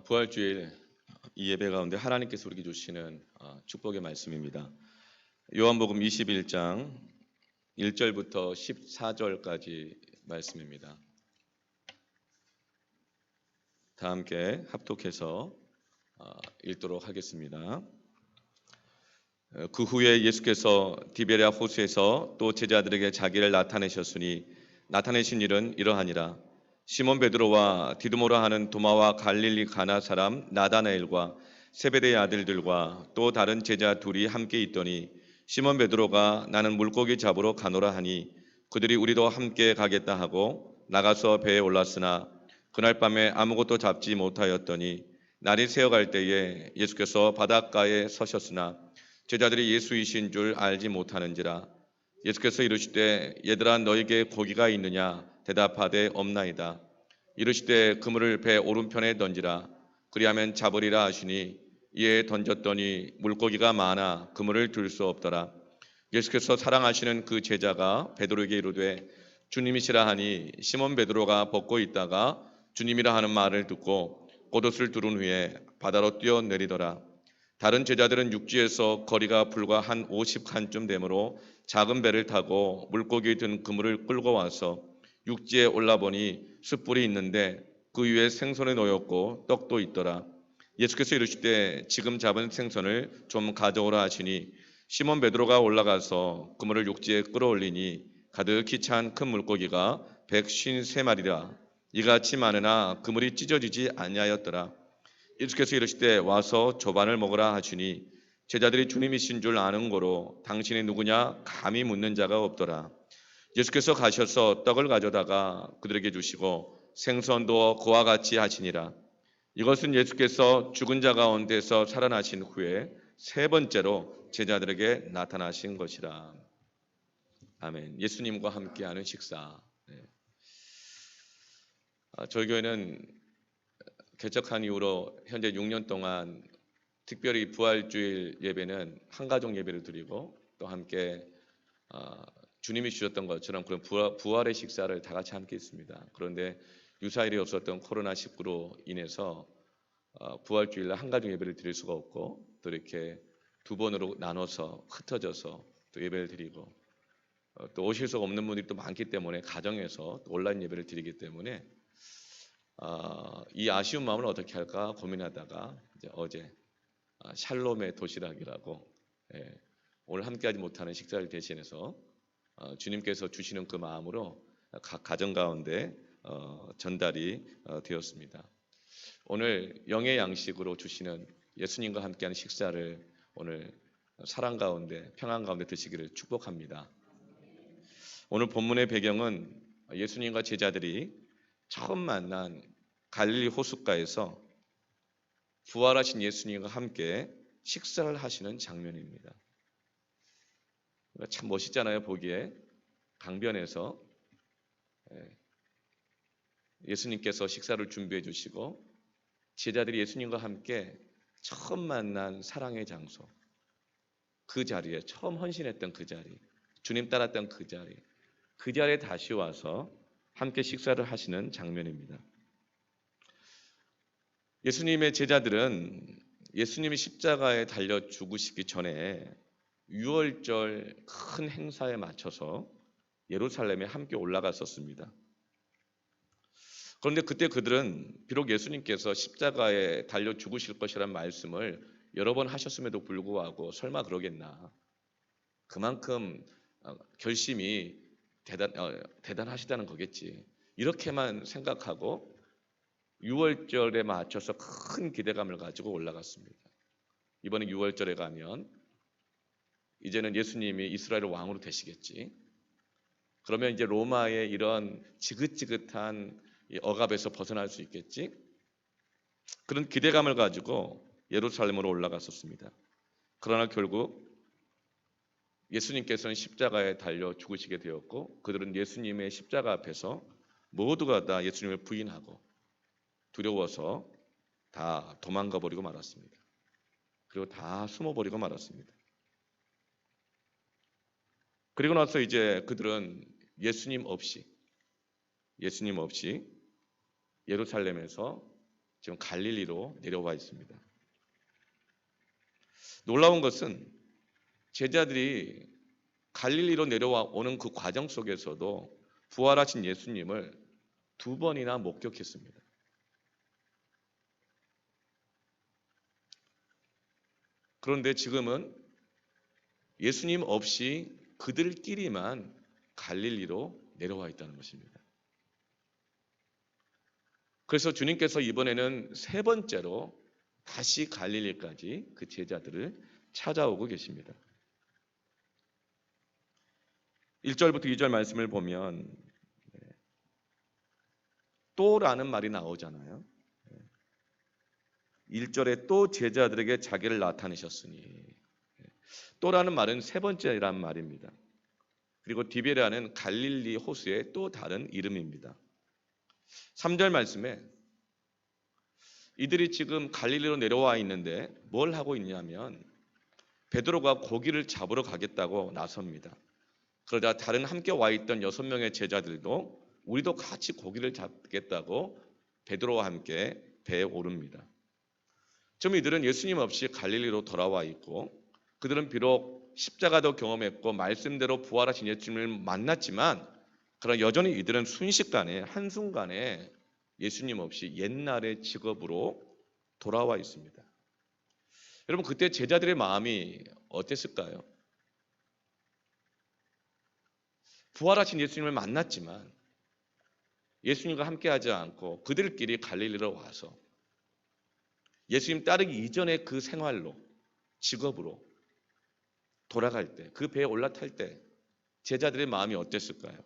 부활주일 이 예배 가운데 하나님께서 우리에게 주시는 축복의 말씀입니다. 요한복음 21장 1절부터 14절까지 말씀입니다. 다 함께 합독해서 읽도록 하겠습니다. 그 후에 예수께서 디베랴 호수에서 또 제자들에게 자기를 나타내셨으니 나타내신 일은 이러하니라. 시몬 베드로와 디두모라 하는 도마와 갈릴리 가나 사람 나다나엘과 세베대의 아들들과 또 다른 제자 둘이 함께 있더니 시몬 베드로가 나는 물고기 잡으러 가노라 하니 그들이 우리도 함께 가겠다 하고 나가서 배에 올랐으나 그날 밤에 아무것도 잡지 못하였더니 날이 새어갈 때에 예수께서 바닷가에 서셨으나 제자들이 예수이신 줄 알지 못하는지라. 예수께서 이르시되 얘들아 너에게 고기가 있느냐 대답하되 없나이다. 이르시되 그물을 배 오른편에 던지라. 그리하면 잡으리라 하시니 이에 던졌더니 물고기가 많아 그물을 들 수 없더라. 예수께서 사랑하시는 그 제자가 베드로에게 이르되 주님이시라 하니 시몬 베드로가 벗고 있다가 주님이라 하는 말을 듣고 겉옷을 두른 후에 바다로 뛰어내리더라. 다른 제자들은 육지에서 거리가 불과 한 50칸쯤 되므로 작은 배를 타고 물고기 든 그물을 끌고 와서 육지에 올라보니 숯불이 있는데 그 위에 생선이 놓였고 떡도 있더라. 예수께서 이르시되 지금 잡은 생선을 좀 가져오라 하시니 시몬 베드로가 올라가서 그물을 육지에 끌어올리니 가득히 찬 큰 물고기가 153마리라. 이같이 많으나 그물이 찢어지지 아니하였더라. 예수께서 이르시되 와서 조반을 먹으라 하시니 제자들이 주님이신 줄 아는 고로 당신이 누구냐 감히 묻는 자가 없더라. 예수께서 가셔서 떡을 가져다가 그들에게 주시고 생선도 그와 같이 하시니라. 이것은 예수께서 죽은 자 가운데서 살아나신 후에 세 번째로 제자들에게 나타나신 것이라. 아멘. 예수님과 함께하는 식사. 저희 교회는 개척한 이후로 현재 6년 동안 특별히 부활주일 예배는 한가족 예배를 드리고 또 함께 주님이 주셨던 것처럼 그런 부활의 식사를 다 같이 함께 했습니다. 그런데 유사일이 없었던 코로나19로 인해서 부활주일날 한가족 예배를 드릴 수가 없고 또 이렇게 두 번으로 나눠서 흩어져서 또 예배를 드리고 또 오실 수가 없는 분들이 또 많기 때문에 가정에서 또 온라인 예배를 드리기 때문에 이 아쉬운 마음을 어떻게 할까 고민하다가 이제 어제 샬롬의 도시락이라고 오늘 함께하지 못하는 식사를 대신해서 주님께서 주시는 그 마음으로 각 가정 가운데 전달이 되었습니다. 오늘 영의 양식으로 주시는 예수님과 함께하는 식사를 오늘 사랑 가운데 평안 가운데 드시기를 축복합니다. 오늘 본문의 배경은 예수님과 제자들이 처음 만난 갈릴리 호숫가에서 부활하신 예수님과 함께 식사를 하시는 장면입니다. 참 멋있잖아요. 보기에 강변에서 예수님께서 식사를 준비해 주시고 제자들이 예수님과 함께 처음 만난 사랑의 장소, 그 자리에 처음 헌신했던 그 자리, 주님 따랐던 그 자리에 다시 와서 함께 식사를 하시는 장면입니다. 예수님의 제자들은 예수님이 십자가에 달려 죽으시기 전에 유월절 큰 행사에 맞춰서 예루살렘에 함께 올라갔었습니다. 그런데 그때 그들은 비록 예수님께서 십자가에 달려 죽으실 것이라는 말씀을 여러 번 하셨음에도 불구하고 설마 그러겠나, 그만큼 결심이 대단하시다는 거겠지, 이렇게만 생각하고 유월절에 맞춰서 큰 기대감을 가지고 올라갔습니다. 이번에 유월절에 가면 이제는 예수님이 이스라엘 왕으로 되시겠지, 그러면 이제 로마의 이런 지긋지긋한 억압에서 벗어날 수 있겠지, 그런 기대감을 가지고 예루살렘으로 올라갔었습니다. 그러나 결국 예수님께서는 십자가에 달려 죽으시게 되었고 그들은 예수님의 십자가 앞에서 모두가 다 예수님을 부인하고 두려워서 다 도망가 버리고 말았습니다. 그리고 다 숨어버리고 말았습니다. 그리고 나서 이제 그들은 예수님 없이 예루살렘에서 지금 갈릴리로 내려와 있습니다. 놀라운 것은 제자들이 갈릴리로 내려와 오는 그 과정 속에서도 부활하신 예수님을 2번이나 목격했습니다. 그런데 지금은 예수님 없이 그들끼리만 갈릴리로 내려와 있다는 것입니다. 그래서 주님께서 이번에는 3번째로 다시 갈릴리까지 그 제자들을 찾아오고 계십니다. 1절부터 2절 말씀을 보면 또라는 말이 나오잖아요. 1절에 또 제자들에게 자기를 나타내셨으니, 또라는 말은 3번째란 말입니다. 그리고 디베라는 갈릴리 호수의 또 다른 이름입니다. 3절 말씀에 이들이 지금 갈릴리로 내려와 있는데 뭘 하고 있냐면 베드로가 고기를 잡으러 가겠다고 나섭니다. 그러자 다른 함께 와 있던 6명의 제자들도 우리도 같이 고기를 잡겠다고 베드로와 함께 배에 오릅니다. 지금 이들은 예수님 없이 갈릴리로 돌아와 있고, 그들은 비록 십자가도 경험했고 말씀대로 부활하신 예수님을 만났지만, 그러나 여전히 이들은 순식간에 한순간에 예수님 없이 옛날의 직업으로 돌아와 있습니다. 여러분, 그때 제자들의 마음이 어땠을까요? 부활하신 예수님을 만났지만 예수님과 함께하지 않고 그들끼리 갈릴리로 와서 예수님 따르기 이전의 그 생활로, 직업으로 돌아갈 때, 그 배에 올라탈 때 제자들의 마음이 어땠을까요?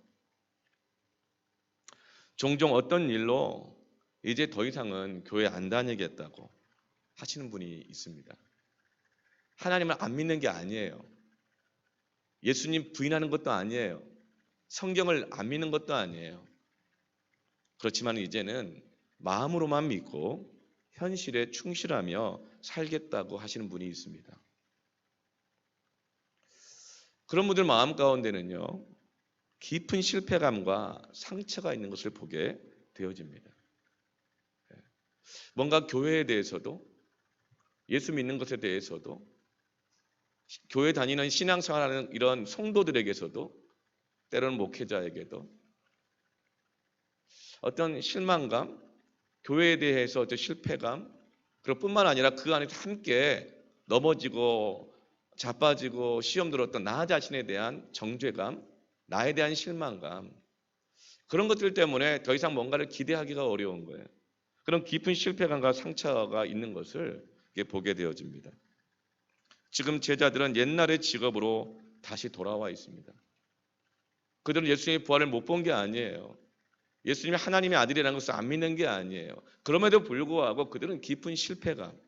종종 어떤 일로 이제 더 이상은 교회 안 다니겠다고 하시는 분이 있습니다. 하나님을 안 믿는 게 아니에요. 예수님 부인하는 것도 아니에요. 성경을 안 믿는 것도 아니에요. 그렇지만 이제는 마음으로만 믿고 현실에 충실하며 살겠다고 하시는 분이 있습니다. 그런 분들 마음 가운데는요, 깊은 실패감과 상처가 있는 것을 보게 되어집니다. 뭔가 교회에 대해서도, 예수 믿는 것에 대해서도, 교회 다니는 신앙생활하는 이런 성도들에게서도, 때로는 목회자에게도 어떤 실망감, 교회에 대해서 어떤 실패감, 그리고 뿐만 아니라 그 안에서 함께 넘어지고 자빠지고 시험 들었던 나 자신에 대한 정죄감, 나에 대한 실망감, 그런 것들 때문에 더 이상 뭔가를 기대하기가 어려운 거예요. 그런 깊은 실패감과 상처가 있는 것을 보게 되어집니다. 지금 제자들은 옛날의 직업으로 다시 돌아와 있습니다. 그들은 예수님의 부활을 못 본 게 아니에요. 예수님이 하나님의 아들이라는 것을 안 믿는 게 아니에요. 그럼에도 불구하고 그들은 깊은 실패감,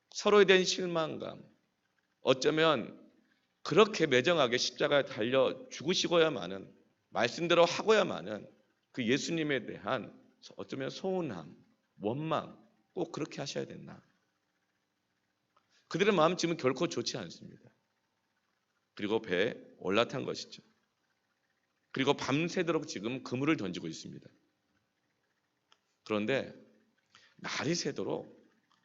서로에 대한 실망감, 어쩌면 그렇게 매정하게 십자가에 달려 죽으시고야만은, 말씀대로 하고야만은 그 예수님에 대한 어쩌면 서운함, 원망, 꼭 그렇게 하셔야 됐나. 그들의 마음 지금은 결코 좋지 않습니다. 그리고 배에 올라탄 것이죠. 그리고 밤새도록 지금 그물을 던지고 있습니다. 그런데 날이 새도록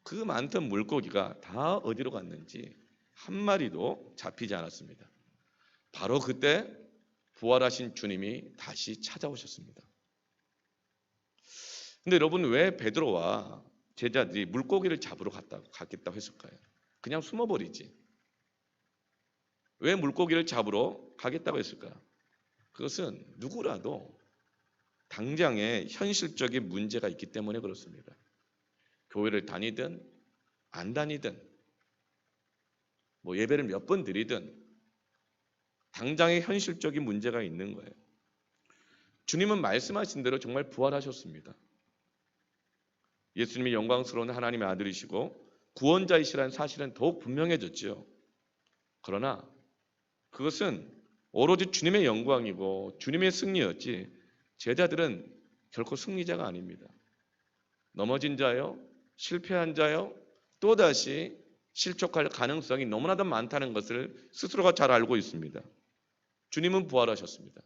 그 많던 물고기가 다 어디로 갔는지 한 마리도 잡히지 않았습니다. 바로 그때 부활하신 주님이 다시 찾아오셨습니다. 근데 여러분, 왜 베드로와 제자들이 물고기를 잡으러 갔겠다고 했을까요? 그냥 숨어버리지. 왜 물고기를 잡으러 가겠다고 했을까요? 그것은 누구라도 당장의 현실적인 문제가 있기 때문에 그렇습니다. 교회를 다니든 안 다니든 예배를 몇 번 드리든 당장의 현실적인 문제가 있는 거예요. 주님은 말씀하신 대로 정말 부활하셨습니다. 예수님이 영광스러운 하나님의 아들이시고 구원자이시라는 사실은 더욱 분명해졌죠. 그러나 그것은 오로지 주님의 영광이고 주님의 승리였지, 제자들은 결코 승리자가 아닙니다. 넘어진 자요, 실패한 자요, 또다시 실족할 가능성이 너무나도 많다는 것을 스스로가 잘 알고 있습니다. 주님은 부활하셨습니다.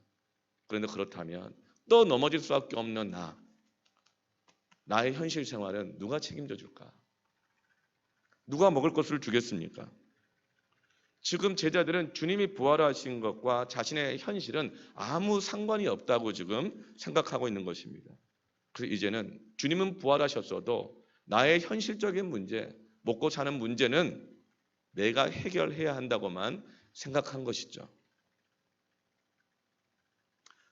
그런데 그렇다면 또 넘어질 수밖에 없는 나, 나의 현실 생활은 누가 책임져 줄까? 누가 먹을 것을 주겠습니까? 지금 제자들은 주님이 부활하신 것과 자신의 현실은 아무 상관이 없다고 지금 생각하고 있는 것입니다. 그래서 이제는 주님은 부활하셨어도 나의 현실적인 문제, 먹고 사는 문제는 내가 해결해야 한다고만 생각한 것이죠.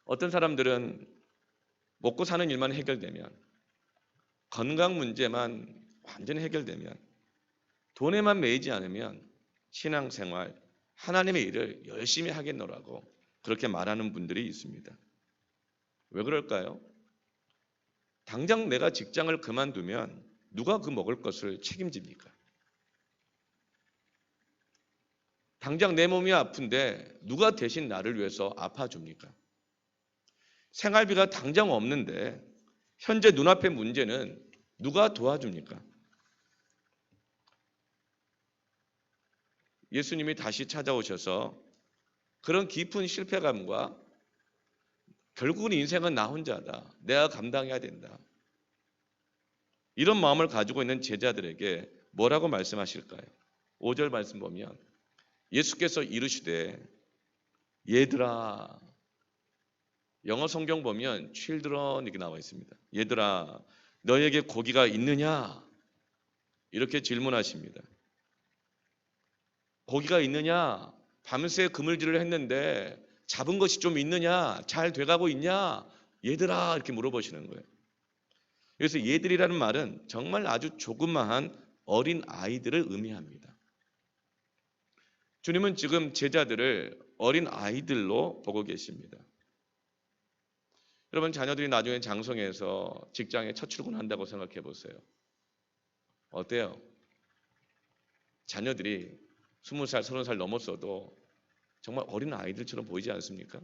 어떤 사람들은 먹고 사는 일만 해결되면, 건강 문제만 완전히 해결되면, 돈에만 매이지 않으면 신앙생활, 하나님의 일을 열심히 하겠노라고 그렇게 말하는 분들이 있습니다. 왜 그럴까요? 당장 내가 직장을 그만두면 누가 그 먹을 것을 책임집니까? 당장 내 몸이 아픈데 누가 대신 나를 위해서 아파줍니까? 생활비가 당장 없는데 현재 눈앞의 문제는 누가 도와줍니까? 예수님이 다시 찾아오셔서 그런 깊은 실패감과 결국은 인생은 나 혼자다. 내가 감당해야 된다. 이런 마음을 가지고 있는 제자들에게 뭐라고 말씀하실까요? 5절 말씀 보면 예수께서 이르시되 얘들아, 영어 성경 보면 children 이렇게 나와 있습니다. 얘들아, 너에게 고기가 있느냐? 이렇게 질문하십니다. 고기가 있느냐? 밤새 그물질을 했는데 잡은 것이 좀 있느냐? 잘 돼가고 있냐? 얘들아 이렇게 물어보시는 거예요. 그래서 얘들이라는 말은 정말 아주 조그마한 어린 아이들을 의미합니다. 주님은 지금 제자들을 어린 아이들로 보고 계십니다. 여러분, 자녀들이 나중에 장성해서 직장에 첫 출근한다고 생각해 보세요. 어때요? 자녀들이 20살, 30살 넘었어도 정말 어린 아이들처럼 보이지 않습니까?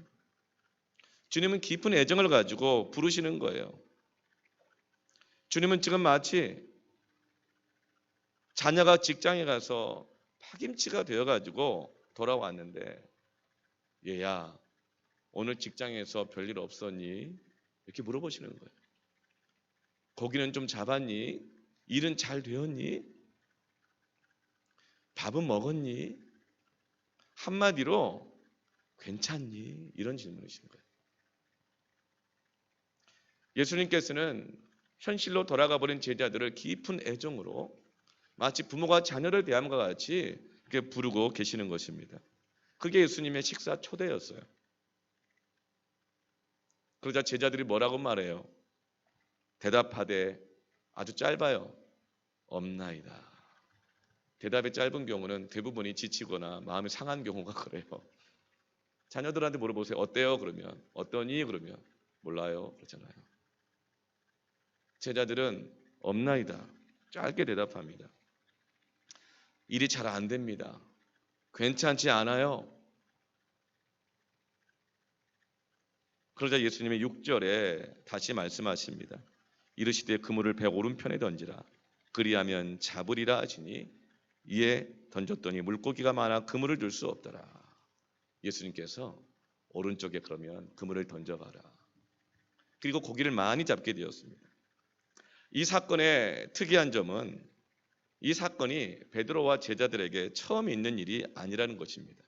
주님은 깊은 애정을 가지고 부르시는 거예요. 주님은 지금 마치 자녀가 직장에 가서 파김치가 되어가지고 돌아왔는데, 얘야, 오늘 직장에서 별일 없었니? 이렇게 물어보시는 거예요. 고기는 좀 잡았니? 일은 잘 되었니? 밥은 먹었니? 한마디로 괜찮니? 이런 질문이신 거예요. 예수님께서는 현실로 돌아가 버린 제자들을 깊은 애정으로 마치 부모가 자녀를 대함과 같이 이렇게 부르고 계시는 것입니다. 그게 예수님의 식사 초대였어요. 그러자 제자들이 뭐라고 말해요? 대답하되 아주 짧아요. 없나이다. 대답이 짧은 경우는 대부분이 지치거나 마음이 상한 경우가 그래요. 자녀들한테 물어보세요. 어때요? 그러면 어떠니? 그러면 몰라요. 그렇잖아요. 제자들은 없나이다. 짧게 대답합니다. 일이 잘 안 됩니다. 괜찮지 않아요. 그러자 예수님의 6절에 다시 말씀하십니다. 이르시되 그물을 배 오른편에 던지라. 그리하면 잡으리라 하시니 이에 던졌더니 물고기가 많아 그물을 들 수 없더라. 예수님께서 오른쪽에 그러면 그물을 던져가라. 그리고 고기를 많이 잡게 되었습니다. 이 사건의 특이한 점은 이 사건이 베드로와 제자들에게 처음 있는 일이 아니라는 것입니다.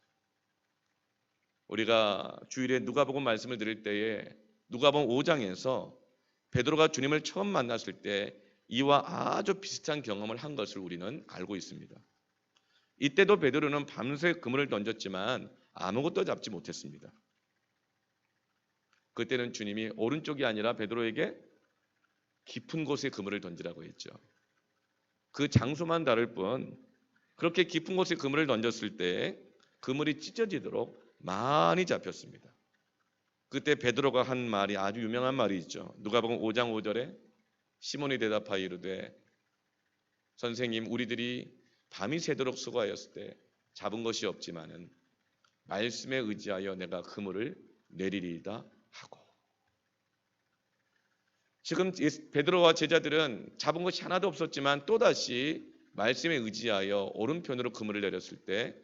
우리가 주일에 누가복음 말씀을 드릴 때에 누가복음 5장에서 베드로가 주님을 처음 만났을 때 이와 아주 비슷한 경험을 한 것을 우리는 알고 있습니다. 이때도 베드로는 밤새 그물을 던졌지만 아무것도 잡지 못했습니다. 그때는 주님이 오른쪽이 아니라 베드로에게 깊은 곳에 그물을 던지라고 했죠. 그 장소만 다를 뿐 그렇게 깊은 곳에 그물을 던졌을 때 그물이 찢어지도록 많이 잡혔습니다. 그때 베드로가 한 말이 아주 유명한 말이 있죠. 누가복음 5장 5절에 시몬이 대답하여 이르되 선생님, 우리들이 밤이 새도록 수고하였을 때 잡은 것이 없지만은 말씀에 의지하여 내가 그물을 내리리이다 하고. 지금 베드로와 제자들은 잡은 것이 하나도 없었지만 또다시 말씀에 의지하여 오른편으로 그물을 내렸을 때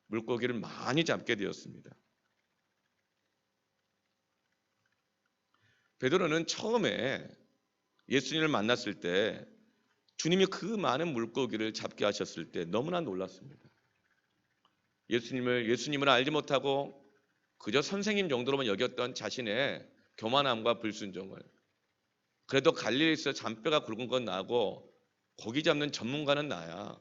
물고기를 많이 잡게 되었습니다. 베드로는 처음에 예수님을 만났을 때 주님이 그 많은 물고기를 잡게 하셨을 때 너무나 놀랐습니다. 예수님을 알지 못하고 그저 선생님 정도로만 여겼던 자신의 교만함과 불순종을, 그래도 갈릴리에서 잔뼈가 굵은 건 나고 고기 잡는 전문가는 나야.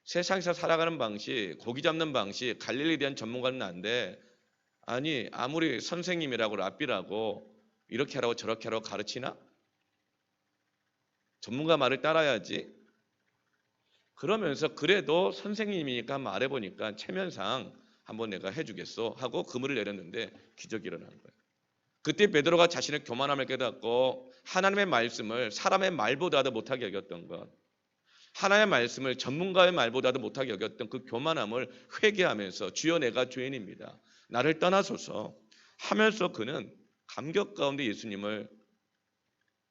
세상에서 살아가는 방식, 고기 잡는 방식, 갈릴리에 대한 전문가는 난데, 아니 아무리 선생님이라고 랍비라고 이렇게 하라고 저렇게 하라고 가르치나? 전문가 말을 따라야지. 그러면서 그래도 선생님이니까 말해보니까 체면상 한번 내가 해주겠어 하고 그물을 내렸는데 기적이 일어난 거예요. 그때 베드로가 자신의 교만함을 깨닫고 하나님의 말씀을 사람의 말보다도 못하게 여겼던 것, 하나님의 말씀을 전문가의 말보다도 못하게 여겼던 그 교만함을 회개하면서 주여 내가 죄인입니다, 나를 떠나소서 하면서 그는 감격 가운데 예수님을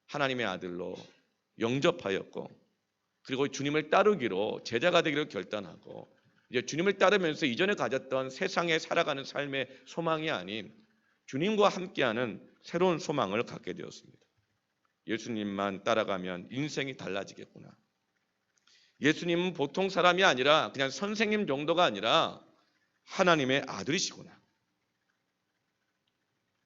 하나님의 아들로 영접하였고, 그리고 주님을 따르기로 제자가 되기로 결단하고, 이제 주님을 따르면서 이전에 가졌던 세상에 살아가는 삶의 소망이 아닌 주님과 함께하는 새로운 소망을 갖게 되었습니다. 예수님만 따라가면 인생이 달라지겠구나. 예수님은 보통 사람이 아니라 그냥 선생님 정도가 아니라 하나님의 아들이시구나.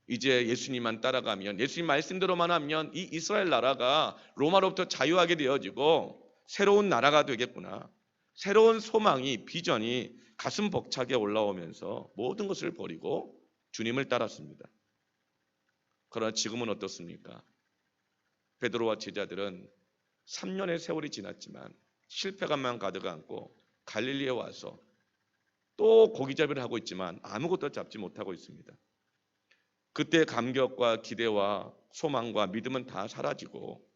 이제 예수님만 따라가면, 예수님 말씀대로만 하면 이 이스라엘 나라가 로마로부터 자유하게 되어지고 새로운 나라가 되겠구나. 새로운 소망이, 비전이 가슴 벅차게 올라오면서 모든 것을 버리고 주님을 따랐습니다. 그러나 지금은 어떻습니까? 베드로와 제자들은 3년의 세월이 지났지만 실패감만 가득 안고 갈릴리에 와서 또 고기잡이를 하고 있지만 아무것도 잡지 못하고 있습니다. 그때 감격과 기대와 소망과 믿음은 다 사라지고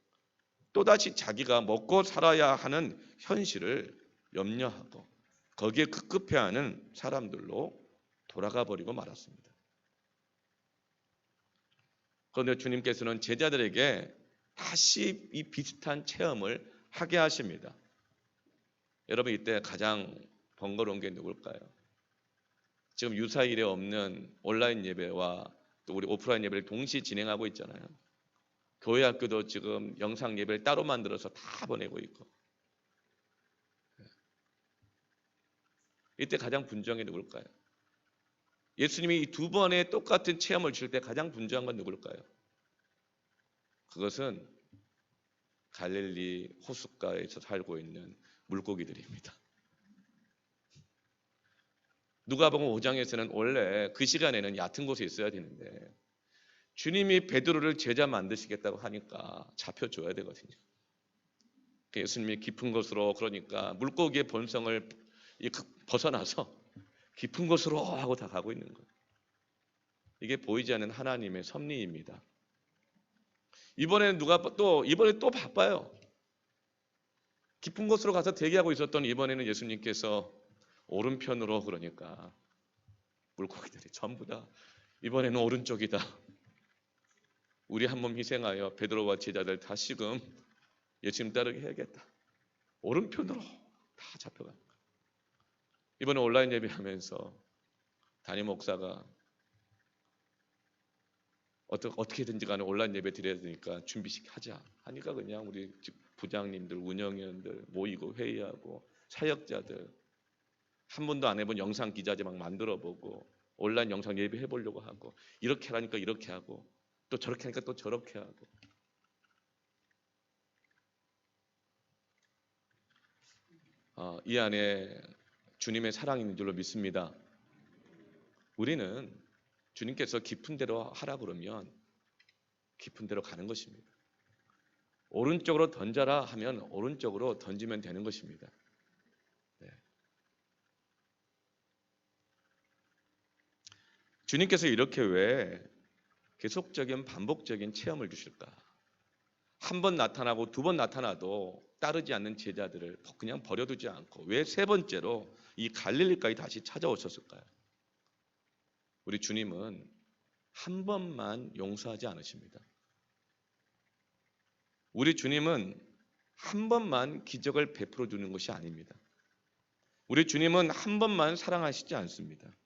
또다시 자기가 먹고 살아야 하는 현실을 염려하고 거기에 급급해하는 사람들로 돌아가 버리고 말았습니다. 그런데 주님께서는 제자들에게 다시 이 비슷한 체험을 하게 하십니다. 여러분, 이때 가장 번거로운 게 누굴까요? 지금 유사일에 없는 온라인 예배와 또 우리 오프라인 예배를 동시에 진행하고 있잖아요. 교회 학교도 지금 영상 예배를 따로 만들어서 다 보내고 있고, 이때 가장 분주한 게 누굴까요? 예수님이 이 두 번의 똑같은 체험을 줄 때 가장 분주한 건 누굴까요? 그것은 갈릴리 호숫가에서 살고 있는 물고기들입니다. 누가복음 5장에서는 원래 그 시간에는 얕은 곳에 있어야 되는데 주님이 베드로를 제자 만드시겠다고 하니까 잡혀줘야 되거든요. 예수님이 깊은 곳으로, 그러니까 물고기의 본성을 벗어나서 깊은 곳으로 하고 다 가고 있는 거예요. 이게 보이지 않는 하나님의 섭리입니다. 이번에 또 바빠요. 깊은 곳으로 가서 대기하고 있었던 이번에는 예수님께서 오른편으로, 그러니까 물고기들이 전부 다 이번에는 오른쪽이다. 우리 한 몸 희생하여 베드로와 제자들 다시금 예수님 따르게 해야겠다. 오른편으로 다 잡혀간 거예요. 이번에 온라인 예배하면서 담임 목사가 어떻게든지 간에 온라인 예배 드려야 되니까 준비하자 하니까 그냥 우리 부장님들, 운영위원들 모이고 회의하고 사역자들 한 번도 안 해본 영상 기자재 막 만들어보고 온라인 영상 예배 해보려고 하고, 이렇게 하니까 이렇게 하고 또 저렇게 하니까 또 저렇게 하고. 이 안에 주님의 사랑이 있는 줄로 믿습니다. 우리는 주님께서 깊은 대로 하라 그러면 깊은 대로 가는 것입니다. 오른쪽으로 던져라 하면 오른쪽으로 던지면 되는 것입니다. 네. 주님께서 이렇게 왜 계속적인 반복적인 체험을 주실까? 한 번 나타나고 두 번 나타나도 따르지 않는 제자들을 그냥 버려두지 않고 왜 세 번째로 이 갈릴리까지 다시 찾아오셨을까요? 우리 주님은 한 번만 용서하지 않으십니다. 우리 주님은 한 번만 기적을 베풀어 주는 것이 아닙니다. 우리 주님은 한 번만 사랑하시지 않습니다.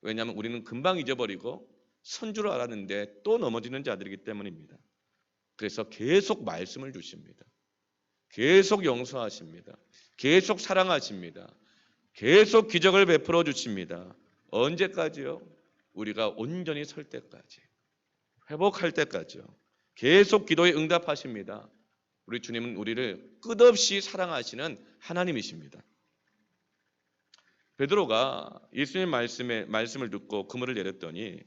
왜냐하면 우리는 금방 잊어버리고 선 줄 알았는데 또 넘어지는 자들이기 때문입니다. 그래서 계속 말씀을 주십니다. 계속 용서하십니다. 계속 사랑하십니다. 계속 기적을 베풀어 주십니다. 언제까지요? 우리가 온전히 설 때까지, 회복할 때까지요. 계속 기도에 응답하십니다. 우리 주님은 우리를 끝없이 사랑하시는 하나님이십니다. 베드로가 예수님 말씀을 듣고 그물을 내렸더니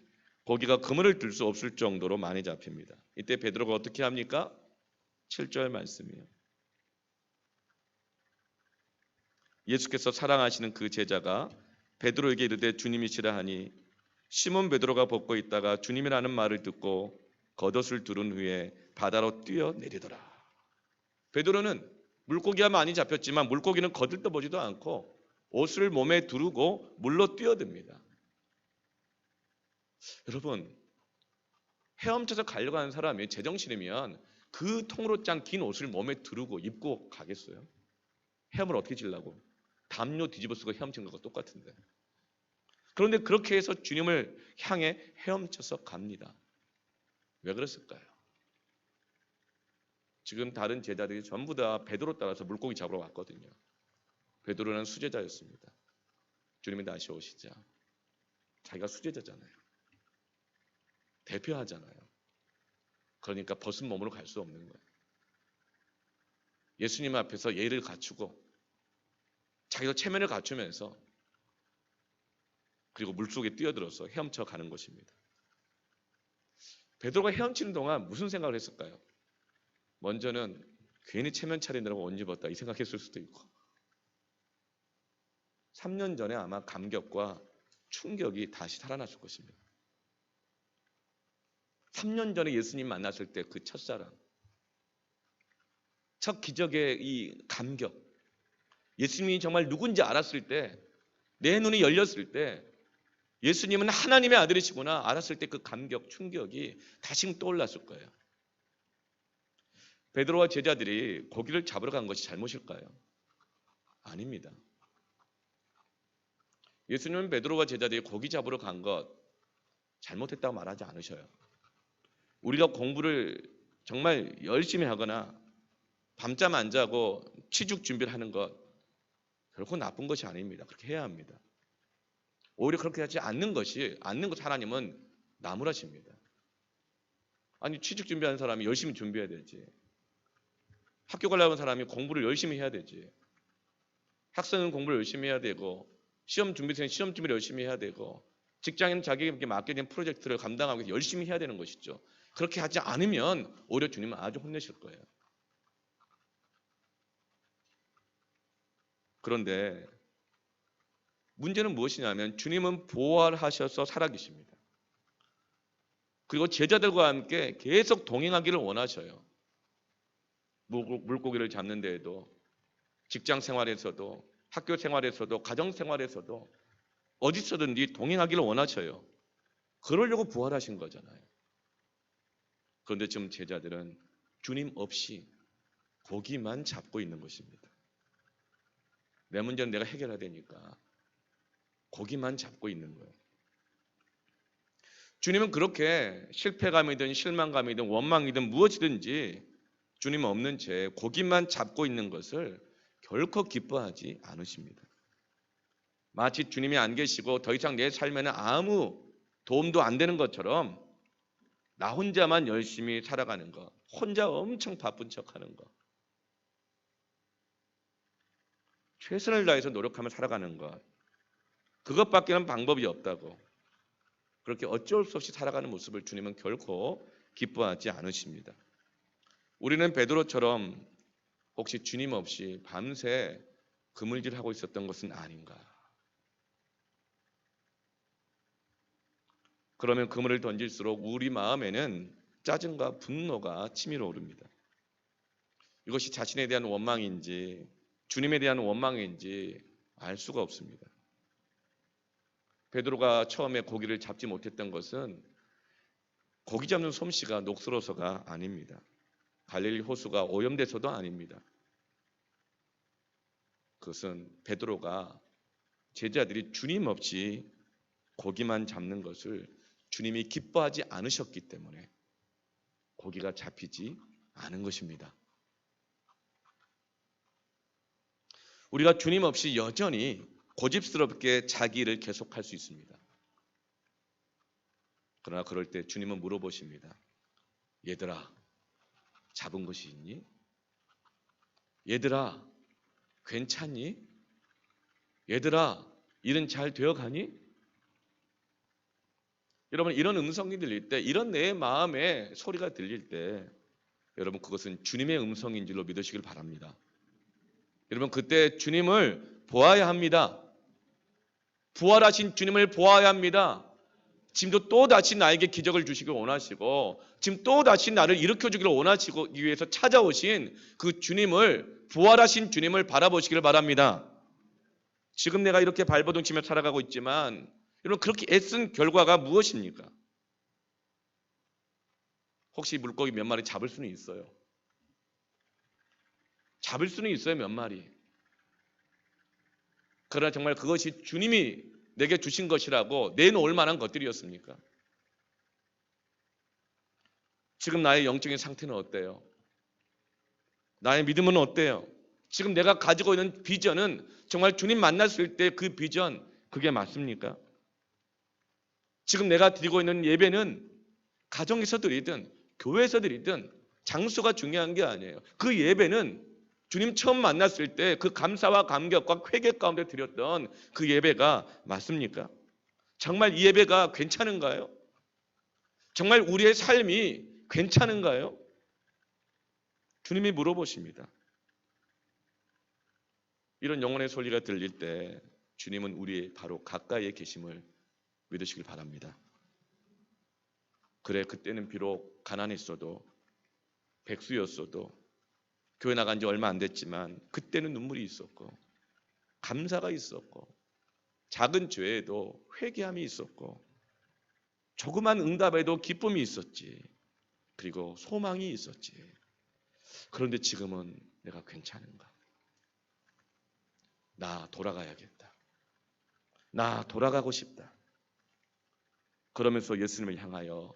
고기가 그물을 들 수 없을 정도로 많이 잡힙니다. 이때 베드로가 어떻게 합니까? 7절 말씀이에요. 예수께서 사랑하시는 그 제자가 베드로에게 이르되 주님이시라 하니 시몬 베드로가 벗고 있다가 주님이라는 말을 듣고 겉옷을 두른 후에 바다로 뛰어내리더라. 베드로는 물고기가 많이 잡혔지만 물고기는 거들떠보지도 않고 옷을 몸에 두르고 물로 뛰어듭니다. 여러분, 헤엄쳐서 가려고 하는 사람이 제정신이면 그 통으로 짠 긴 옷을 몸에 두르고 입고 가겠어요? 헤엄을 어떻게 치려고? 담요 뒤집어 쓰고 헤엄친 것과 똑같은데. 그런데 그렇게 해서 주님을 향해 헤엄쳐서 갑니다. 왜 그랬을까요? 지금 다른 제자들이 전부 다 베드로 따라서 물고기 잡으러 왔거든요. 베드로는 수제자였습니다. 주님이 다시 오시자 자기가 수제자잖아요. 대표하잖아요. 그러니까 벗은 몸으로 갈 수 없는 거예요. 예수님 앞에서 예의를 갖추고 자기도 체면을 갖추면서 그리고 물속에 뛰어들어서 헤엄쳐 가는 것입니다. 베드로가 헤엄치는 동안 무슨 생각을 했을까요? 먼저는 괜히 체면 차리느라고 옷 입었다 이 생각했을 수도 있고 3년 전에 아마 감격과 충격이 다시 살아났을 것입니다. 3년 전에 예수님 만났을 때 그 첫사랑, 첫 기적의 이 감격, 예수님이 정말 누군지 알았을 때, 내 눈이 열렸을 때 예수님은 하나님의 아들이시구나 알았을 때 그 감격, 충격이 다시 떠올랐을 거예요. 베드로와 제자들이 고기를 잡으러 간 것이 잘못일까요? 아닙니다. 예수님은 베드로와 제자들이 고기 잡으러 간 것 잘못했다고 말하지 않으셔요. 우리가 공부를 정말 열심히 하거나 밤잠 안 자고 취직 준비를 하는 것 결코 나쁜 것이 아닙니다. 그렇게 해야 합니다. 오히려 그렇게 하지 않는 것 하나님은 나무라십니다. 아니 취직 준비하는 사람이 열심히 준비해야 되지. 학교 가려고 하는 사람이 공부를 열심히 해야 되지. 학생은 공부를 열심히 해야 되고 시험 준비생은 시험 준비를 열심히 해야 되고 직장인은 자기에게 맡겨진 프로젝트를 감당하기 위해서 열심히 해야 되는 것이죠. 그렇게 하지 않으면 오히려 주님은 아주 혼내실 거예요. 그런데 문제는 무엇이냐면 주님은 부활하셔서 살아계십니다. 그리고 제자들과 함께 계속 동행하기를 원하셔요. 물고기를 잡는 데에도 직장 생활에서도 학교 생활에서도 가정 생활에서도 어디서든지 동행하기를 원하셔요. 그러려고 부활하신 거잖아요. 그런데 지금 제자들은 주님 없이 고기만 잡고 있는 것입니다. 내 문제는 내가 해결해야 되니까 고기만 잡고 있는 거예요. 주님은 그렇게 실패감이든 실망감이든 원망이든 무엇이든지 주님 없는 채 고기만 잡고 있는 것을 결코 기뻐하지 않으십니다. 마치 주님이 안 계시고 더 이상 내 삶에는 아무 도움도 안 되는 것처럼 나 혼자만 열심히 살아가는 것, 혼자 엄청 바쁜 척하는 것, 최선을 다해서 노력하며 살아가는 것, 그것밖에는 방법이 없다고 그렇게 어쩔 수 없이 살아가는 모습을 주님은 결코 기뻐하지 않으십니다. 우리는 베드로처럼 혹시 주님 없이 밤새 그물질하고 있었던 것은 아닌가? 그러면 그물을 던질수록 우리 마음에는 짜증과 분노가 치밀어 오릅니다. 이것이 자신에 대한 원망인지 주님에 대한 원망인지 알 수가 없습니다. 베드로가 처음에 고기를 잡지 못했던 것은 고기 잡는 솜씨가 녹슬어서가 아닙니다. 갈릴리 호수가 오염돼서도 아닙니다. 그것은 베드로가 제자들이 주님 없이 고기만 잡는 것을 주님이 기뻐하지 않으셨기 때문에 고기가 잡히지 않은 것입니다. 우리가 주님 없이 여전히 고집스럽게 자기 일을 계속할 수 있습니다. 그러나 그럴 때 주님은 물어보십니다. 얘들아, 잡은 것이 있니? 얘들아, 괜찮니? 얘들아, 일은 잘 되어가니? 여러분, 이런 음성이 들릴 때, 이런 내 마음의 소리가 들릴 때 여러분, 그것은 주님의 음성인 줄로 믿으시길 바랍니다. 여러분, 그때 주님을 보아야 합니다. 부활하신 주님을 보아야 합니다. 지금도 또다시 나에게 기적을 주시길 원하시고, 지금 또다시 나를 일으켜주기를 원하시기 위해서 찾아오신 그 주님을, 부활하신 주님을 바라보시길 바랍니다. 지금 내가 이렇게 발버둥치며 살아가고 있지만 여러분, 그렇게 애쓴 결과가 무엇입니까? 혹시 물고기 몇 마리 잡을 수는 있어요. 잡을 수는 있어요, 몇 마리. 그러나 정말 그것이 주님이 내게 주신 것이라고 내놓을 만한 것들이었습니까? 지금 나의 영적인 상태는 어때요? 나의 믿음은 어때요? 지금 내가 가지고 있는 비전은 정말 주님 만났을 때 그 비전, 그게 맞습니까? 지금 내가 드리고 있는 예배는 가정에서 드리든 교회에서 드리든 장소가 중요한 게 아니에요. 그 예배는 주님 처음 만났을 때 그 감사와 감격과 회개 가운데 드렸던 그 예배가 맞습니까? 정말 이 예배가 괜찮은가요? 정말 우리의 삶이 괜찮은가요? 주님이 물어보십니다. 이런 영혼의 소리가 들릴 때 주님은 우리의 바로 가까이에 계심을 믿으시길 바랍니다. 그래, 그때는 비록 가난했어도, 백수였어도, 교회 나간 지 얼마 안 됐지만 그때는 눈물이 있었고, 감사가 있었고, 작은 죄에도 회개함이 있었고, 조그만 응답에도 기쁨이 있었지. 그리고 소망이 있었지. 그런데 지금은 내가 괜찮은가? 나 돌아가야겠다. 나 돌아가고 싶다. 그러면서 예수님을 향하여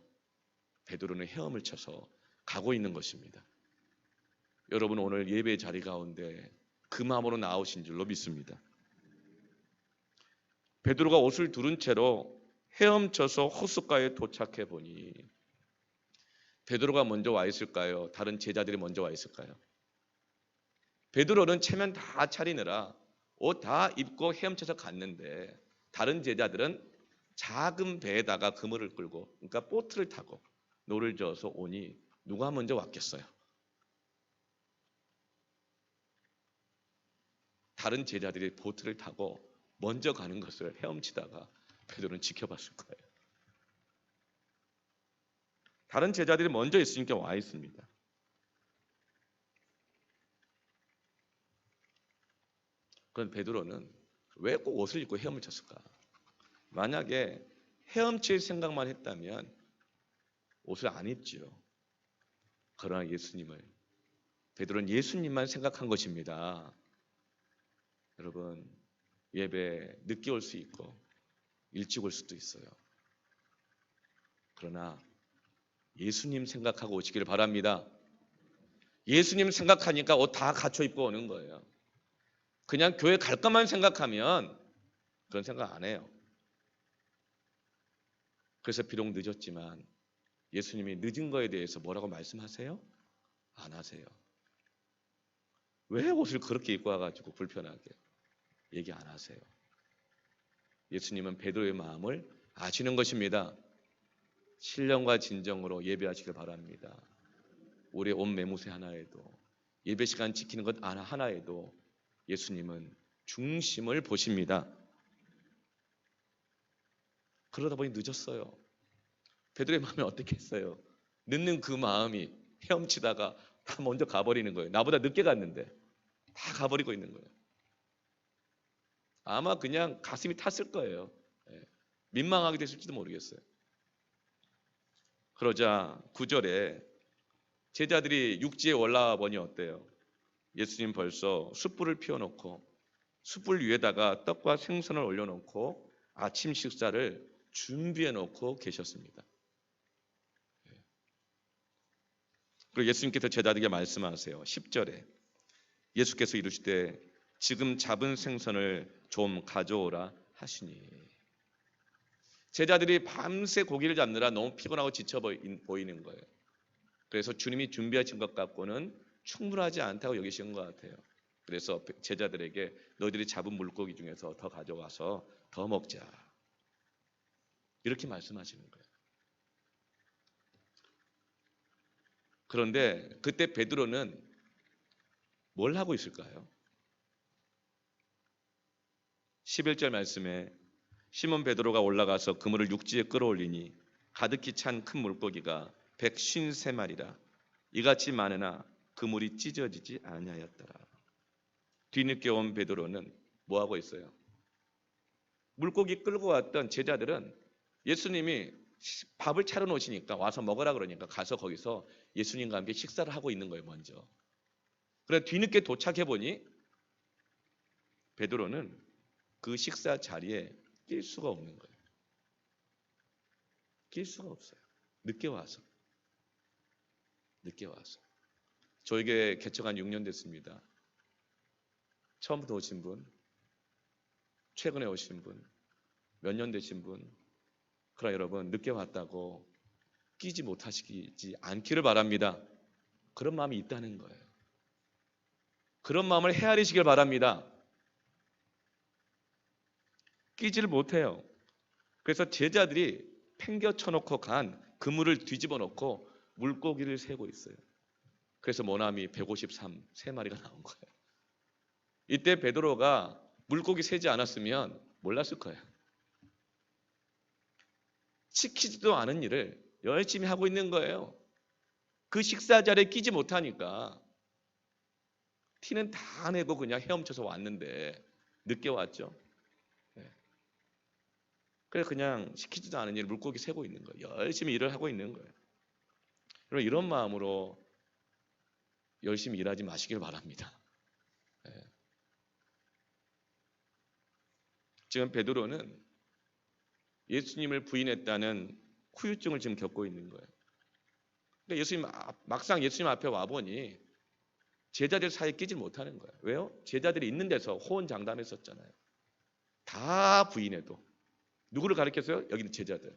베드로는 헤엄을 쳐서 가고 있는 것입니다. 여러분, 오늘 예배 자리 가운데 그 마음으로 나오신 줄로 믿습니다. 베드로가 옷을 두른 채로 헤엄쳐서 호숫가에 도착해 보니 베드로가 먼저 와 있을까요? 다른 제자들이 먼저 와 있을까요? 베드로는 체면 다 차리느라 옷 다 입고 헤엄쳐서 갔는데 다른 제자들은 작은 배에다가 그물을 끌고, 그러니까 보트를 타고 노를 저어서 오니 누가 먼저 왔겠어요? 다른 제자들이 보트를 타고 먼저 가는 것을 헤엄치다가 베드로는 지켜봤을 거예요. 다른 제자들이 먼저 있으니까 와 있습니다. 그럼 베드로는 왜 꼭 옷을 입고 헤엄을 쳤을까? 만약에 헤엄칠 생각만 했다면 옷을 안 입지요. 그러나 베드로는 예수님만 생각한 것입니다. 여러분, 예배 늦게 올 수 있고 일찍 올 수도 있어요. 그러나 예수님 생각하고 오시기를 바랍니다. 예수님 생각하니까 옷 다 갖춰 입고 오는 거예요. 그냥 교회 갈까만 생각하면 그런 생각 안 해요. 그래서 비록 늦었지만 예수님이 늦은 거에 대해서 뭐라고 말씀하세요? 안 하세요. 왜 옷을 그렇게 입고 와가지고 불편하게 얘기 안 하세요? 예수님은 베드로의 마음을 아시는 것입니다. 신령과 진정으로 예배하시길 바랍니다. 우리의 옷 매무새 하나에도, 예배 시간 지키는 것 하나에도 예수님은 중심을 보십니다. 그러다 보니 늦었어요. 베드로의 마음이 어떻게 했어요? 늦는 그 마음이 헤엄치다가 다 먼저 가버리는 거예요. 나보다 늦게 갔는데 다 가버리고 있는 거예요. 아마 그냥 가슴이 탔을 거예요. 민망하게 됐을지도 모르겠어요. 그러자 9절에 제자들이 육지에 올라와 보니 어때요? 예수님 벌써 숯불을 피워놓고 숯불 위에다가 떡과 생선을 올려놓고 아침 식사를 준비해놓고 계셨습니다. 그리고 예수님께서 제자들에게 말씀하세요. 10절에 예수께서 이르시되 지금 잡은 생선을 좀 가져오라 하시니. 제자들이 밤새 고기를 잡느라 너무 피곤하고 지쳐 보이는 거예요. 그래서 주님이 준비하신 것 갖고는 충분하지 않다고 여기신 것 같아요. 그래서 제자들에게 너희들이 잡은 물고기 중에서 더 가져와서 더 먹자, 이렇게 말씀하시는 거예요. 그런데 그때 베드로는 뭘 하고 있을까요? 11절 말씀에 시몬 베드로가 올라가서 그물을 육지에 끌어올리니 가득히 찬 큰 물고기가 153마리라 이같이 많으나 그물이 찢어지지 아니하였더라. 뒤늦게 온 베드로는 뭐 하고 있어요? 물고기 끌고 왔던 제자들은 예수님이 밥을 차려 놓으시니까 와서 먹으라 그러니까 가서 거기서 예수님과 함께 식사를 하고 있는 거예요, 먼저. 그래 뒤늦게 도착해 보니 베드로는 그 식사 자리에 낄 수가 없는 거예요. 낄 수가 없어요. 늦게 와서. 저희 교회 개척한 6년 됐습니다. 처음부터 오신 분, 최근에 오신 분, 몇 년 되신 분, 그러나 여러분 늦게 왔다고 끼지 못하시지 않기를 바랍니다. 그런 마음이 있다는 거예요. 그런 마음을 헤아리시길 바랍니다. 끼지를 못해요. 그래서 제자들이 팽겨 쳐놓고 간 그물을 뒤집어 놓고 물고기를 세고 있어요. 그래서 모나미 153, 3마리가 나온 거예요. 이때 베드로가 물고기 세지 않았으면 몰랐을 거예요. 시키지도 않은 일을 열심히 하고 있는 거예요. 그 식사 자리에 끼지 못하니까 티는 다 내고 그냥 헤엄쳐서 왔는데 늦게 왔죠. 그래서 그냥 시키지도 않은 일 물고기 세고 있는 거예요. 열심히 일을 하고 있는 거예요. 여러분 이런 마음으로 열심히 일하지 마시길 바랍니다. 지금 베드로는 예수님을 부인했다는 후유증을 지금 겪고 있는 거예요. 그러니까 막상 예수님 앞에 와보니 제자들 사이에 끼지 못하는 거예요. 왜요? 제자들이 있는 데서 호언장담했었잖아요. 다 부인해도. 누구를 가리켰어요? 여기는 제자들.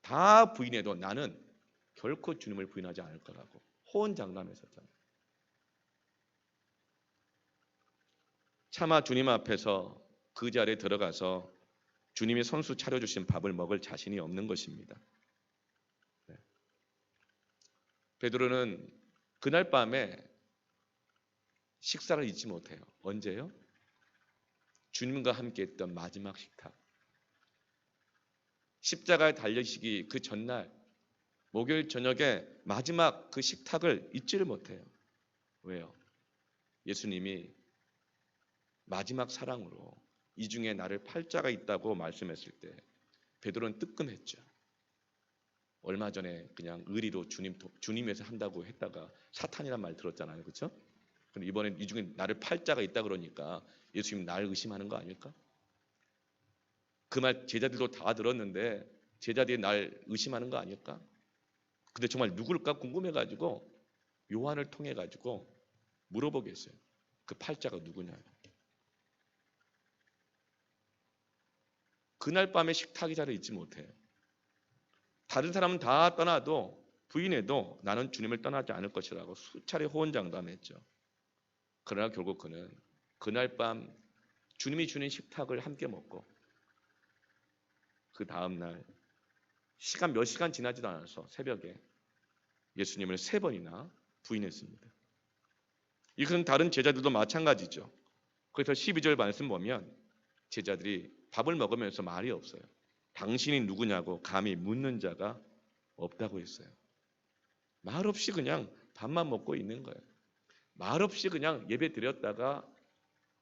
다 부인해도 나는 결코 주님을 부인하지 않을 거라고 호언장담했었잖아요. 차마 주님 앞에서 그 자리에 들어가서 주님이 손수 차려주신 밥을 먹을 자신이 없는 것입니다. 베드로는 그날 밤에 식사를 잊지 못해요. 언제요? 주님과 함께 했던 마지막 식탁. 십자가에 달리시기 그 전날 목요일 저녁에 마지막 그 식탁을 잊지를 못해요. 왜요? 예수님이 마지막 사랑으로 이 중에 나를 팔자가 있다고 말씀했을 때 베드로는 뜨끔했죠. 얼마 전에 그냥 의리로 주님에서 한다고 했다가 사탄이란 말 들었잖아요. 그렇죠? 근데 이번엔 이 중에 나를 팔자가 있다 그러니까 예수님 날 의심하는 거 아닐까? 그 말 제자들도 다 들었는데 제자들이 날 의심하는 거 아닐까? 근데 정말 누굴까 궁금해가지고 요한을 통해가지고 물어보겠어요. 그 팔자가 누구냐고. 그날 밤에 식탁의 자리를 잊지 못해요. 다른 사람은 다 떠나도 부인해도 나는 주님을 떠나지 않을 것이라고 수차례 호언장담했죠. 그러나 결국 그는 그날 밤 주님이 주는 식탁을 함께 먹고 그 다음날 시간 몇 시간 지나지도 않아서 새벽에 예수님을 3번이나 부인했습니다. 이것은 다른 제자들도 마찬가지죠. 그래서 12절 말씀 보면 제자들이 밥을 먹으면서 말이 없어요. 당신이 누구냐고 감히 묻는 자가 없다고 했어요. 말없이 그냥 밥만 먹고 있는 거예요. 말없이 그냥 예배 드렸다가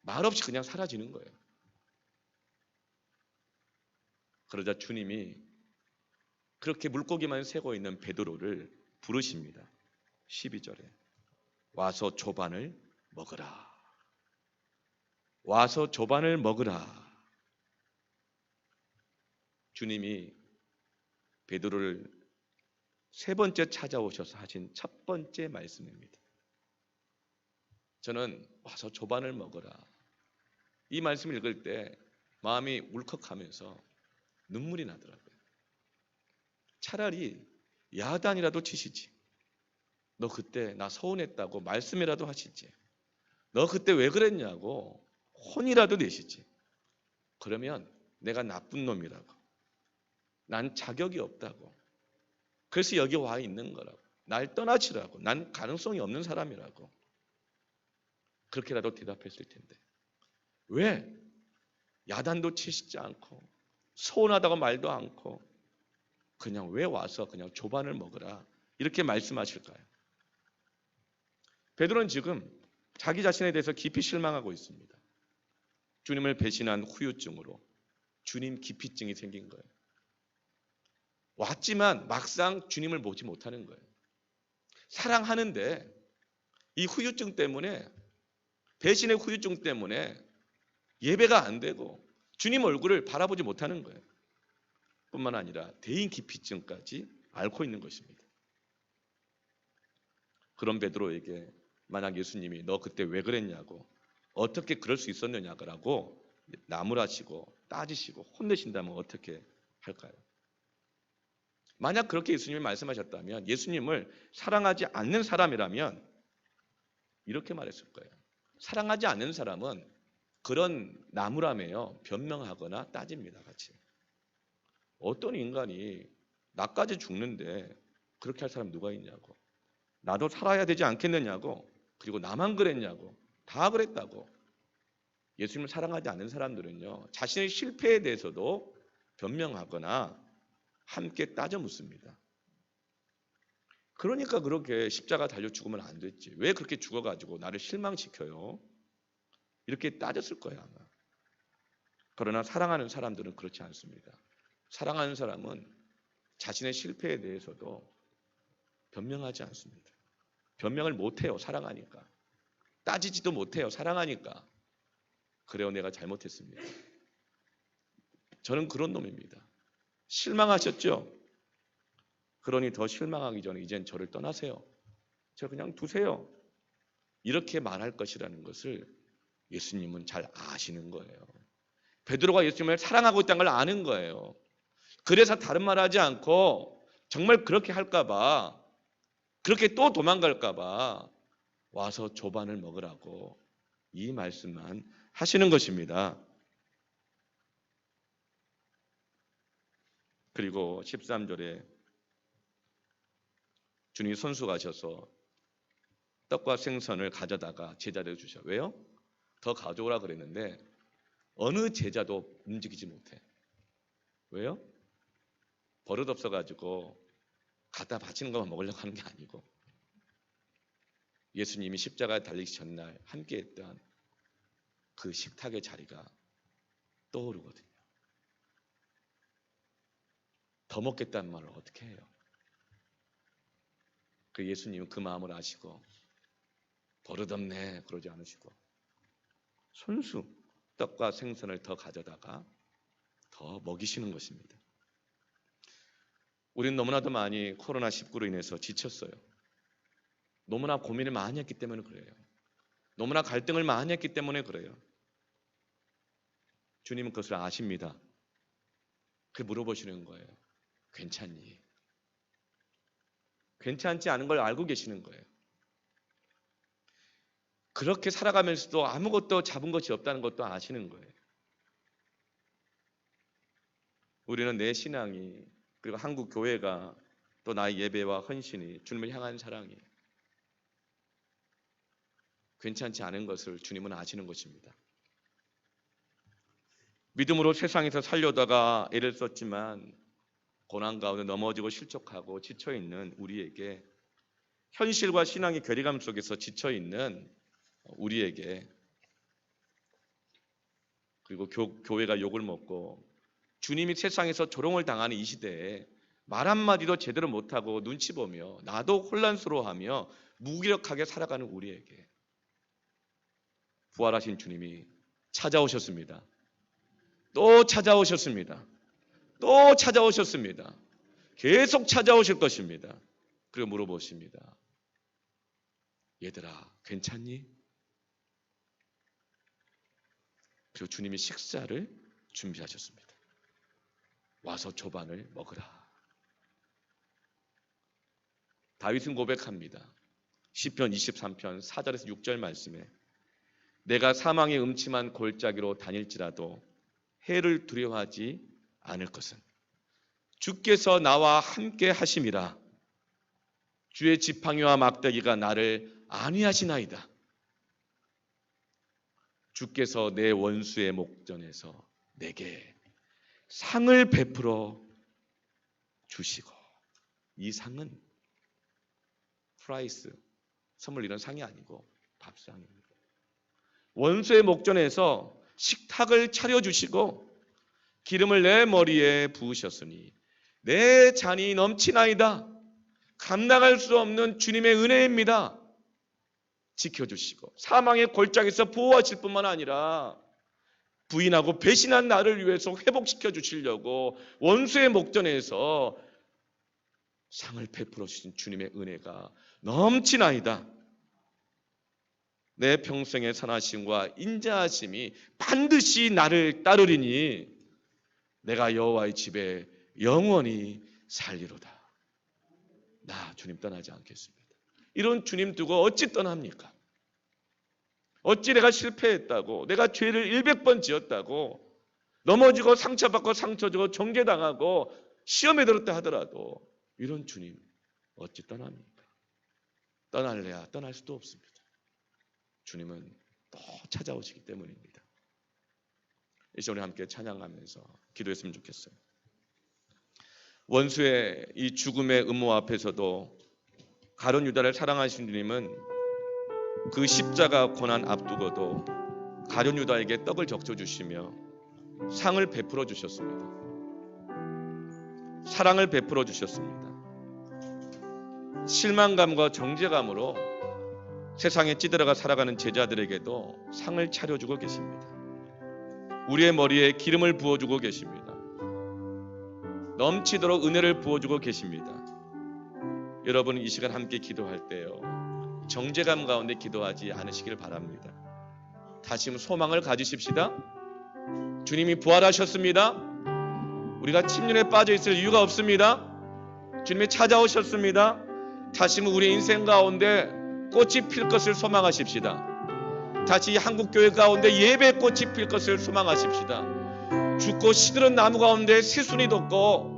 말없이 그냥 사라지는 거예요. 그러자 주님이 그렇게 물고기만 세고 있는 베드로를 부르십니다. 12절에 와서 조반을 먹으라. 와서 조반을 먹으라. 주님이 베드로를 세 번째 찾아오셔서 하신 첫 번째 말씀입니다. 저는 와서 조반을 먹어라. 이 말씀을 읽을 때 마음이 울컥하면서 눈물이 나더라고요. 차라리 야단이라도 치시지. 너 그때 나 서운했다고 말씀이라도 하시지. 너 그때 왜 그랬냐고 혼이라도 내시지. 그러면 내가 나쁜 놈이라고. 난 자격이 없다고. 그래서 여기 와 있는 거라고. 날 떠나치라고. 난 가능성이 없는 사람이라고. 그렇게라도 대답했을 텐데. 왜 야단도 치시지 않고 서운하다고 말도 않고 그냥 왜 와서 그냥 조반을 먹으라 이렇게 말씀하실까요? 베드로는 지금 자기 자신에 대해서 깊이 실망하고 있습니다. 주님을 배신한 후유증으로 주님 기피증이 생긴 거예요. 왔지만 막상 주님을 보지 못하는 거예요. 사랑하는데 이 후유증 때문에, 배신의 후유증 때문에 예배가 안 되고 주님 얼굴을 바라보지 못하는 거예요. 뿐만 아니라 대인 기피증까지 앓고 있는 것입니다. 그런 베드로에게 만약 예수님이 너 그때 왜 그랬냐고, 어떻게 그럴 수 있었느냐고 나무라시고 따지시고 혼내신다면 어떻게 할까요? 만약 그렇게 예수님이 말씀하셨다면, 예수님을 사랑하지 않는 사람이라면 이렇게 말했을 거예요. 사랑하지 않는 사람은 그런 나무라며요 변명하거나 따집니다. 같이. 어떤 인간이 나까지 죽는데 그렇게 할 사람 누가 있냐고. 나도 살아야 되지 않겠느냐고. 그리고 나만 그랬냐고. 다 그랬다고. 예수님을 사랑하지 않는 사람들은요, 자신의 실패에 대해서도 변명하거나 함께 따져 묻습니다. 그러니까 그렇게 십자가 달려 죽으면 안 됐지. 왜 그렇게 죽어가지고 나를 실망시켜요? 이렇게 따졌을 거예요, 아마. 그러나 사랑하는 사람들은 그렇지 않습니다. 사랑하는 사람은 자신의 실패에 대해서도 변명하지 않습니다. 변명을 못해요, 사랑하니까. 따지지도 못해요, 사랑하니까. 그래요, 내가 잘못했습니다. 저는 그런 놈입니다. 실망하셨죠? 그러니 더 실망하기 전에 이젠 저를 떠나세요. 저 그냥 두세요. 이렇게 말할 것이라는 것을 예수님은 잘 아시는 거예요. 베드로가 예수님을 사랑하고 있다는 걸 아는 거예요. 그래서 다른 말 하지 않고 정말 그렇게 할까 봐, 그렇게 또 도망갈까 봐 와서 조반을 먹으라고 이 말씀만 하시는 것입니다. 그리고 13절에 주님이 손수 가셔서 떡과 생선을 가져다가 제자들에게 주셔. 왜요? 더 가져오라 그랬는데 어느 제자도 움직이지 못해. 왜요? 버릇 없어가지고 갖다 바치는 것만 먹으려고 하는 게 아니고, 예수님이 십자가에 달리기 전날 함께했던 그 식탁의 자리가 떠오르거든요. 더 먹겠다는 말을 어떻게 해요? 그 예수님은 그 마음을 아시고 버릇없네 그러지 않으시고 손수 떡과 생선을 더 가져다가 더 먹이시는 것입니다. 우리는 너무나도 많이 코로나19로 인해서 지쳤어요. 너무나 고민을 많이 했기 때문에 그래요. 너무나 갈등을 많이 했기 때문에 그래요. 주님은 그것을 아십니다. 그 물어보시는 거예요. 괜찮니? 괜찮지 않은 걸 알고 계시는 거예요. 그렇게 살아가면서도 아무것도 잡은 것이 없다는 것도 아시는 거예요. 우리는 내 신앙이, 그리고 한국 교회가, 또 나의 예배와 헌신이 주님을 향한 사랑이 괜찮지 않은 것을 주님은 아시는 것입니다. 믿음으로 세상에서 살려다가 애를 썼지만 고난 가운데 넘어지고 실족하고 지쳐있는 우리에게, 현실과 신앙의 괴리감 속에서 지쳐있는 우리에게, 그리고 교회가 욕을 먹고 주님이 세상에서 조롱을 당하는 이 시대에 말 한마디도 제대로 못하고 눈치 보며 나도 혼란스러워하며 무기력하게 살아가는 우리에게 부활하신 주님이 찾아오셨습니다. 또 찾아오셨습니다. 또 찾아오셨습니다. 계속 찾아오실 것입니다. 그리고 물어보십니다. 얘들아, 괜찮니? 그리고 주님이 식사를 준비하셨습니다. 와서 조반을 먹으라. 다윗은 고백합니다. 시편 23편 4절에서 6절 말씀에 내가 사망의 음침한 골짜기로 다닐지라도 해를 두려워하지 않을 것은 주께서 나와 함께 하심이라. 주의 지팡이와 막대기가 나를 안위하시나이다. 주께서 내 원수의 목전에서 내게 상을 베풀어 주시고, 이 상은 프라이스, 선물 이런 상이 아니고 밥상입니다. 원수의 목전에서 식탁을 차려주시고 기름을 내 머리에 부으셨으니 내 잔이 넘치나이다. 감당할 수 없는 주님의 은혜입니다. 지켜주시고 사망의 골짜기에서 보호하실 뿐만 아니라 부인하고 배신한 나를 위해서 회복시켜 주시려고 원수의 목전에서 상을 베풀어 주신 주님의 은혜가 넘치나이다. 내 평생의 선하심과 인자하심이 반드시 나를 따르리니 내가 여호와의 집에 영원히 살리로다. 나 주님 떠나지 않겠습니다. 이런 주님 두고 어찌 떠납니까? 어찌 내가 실패했다고, 내가 죄를 100번 지었다고, 넘어지고 상처받고 상처주고 정죄당하고 시험에 들었다 하더라도 이런 주님 어찌 떠납니까? 떠날래야 떠날 수도 없습니다. 주님은 또 찾아오시기 때문입니다. 이 시간에 함께 찬양하면서 기도했으면 좋겠어요. 원수의 이 죽음의 음모 앞에서도 가룟 유다를 사랑하신 주님은 그 십자가 고난 앞두고도 가룟 유다에게 떡을 적셔주시며 상을 베풀어 주셨습니다. 사랑을 베풀어 주셨습니다. 실망감과 정죄감으로 세상에 찌들어가 살아가는 제자들에게도 상을 차려주고 계십니다. 우리의 머리에 기름을 부어주고 계십니다. 넘치도록 은혜를 부어주고 계십니다. 여러분, 이 시간 함께 기도할 때요, 정죄감 가운데 기도하지 않으시길 바랍니다. 다시 소망을 가지십시다. 주님이 부활하셨습니다. 우리가 침륜에 빠져 있을 이유가 없습니다. 주님이 찾아오셨습니다. 다시 우리 인생 가운데 꽃이 필 것을 소망하십시다. 다시 한국교회 가운데 예배의 꽃이 필 것을 소망하십시다. 죽고 시들은 나무 가운데 새순이 돋고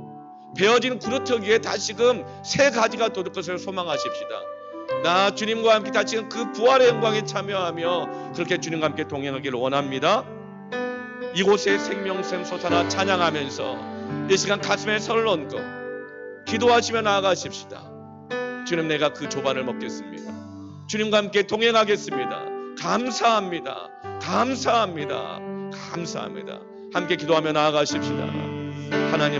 베어진 구루터기에 다시금 새 가지가 돋을 것을 소망하십시다. 나 주님과 함께 다시금 그 부활의 영광에 참여하며 그렇게 주님과 함께 동행하기를 원합니다. 이곳에 생명샘 솟아나 찬양하면서 이 시간 가슴에 손을 얹고 기도하시며 나아가십시다. 주님, 내가 그 조반을 먹겠습니다. 주님과 함께 동행하겠습니다. 감사합니다. 감사합니다. 감사합니다. 함께 기도하며 나아가십시다. 하나님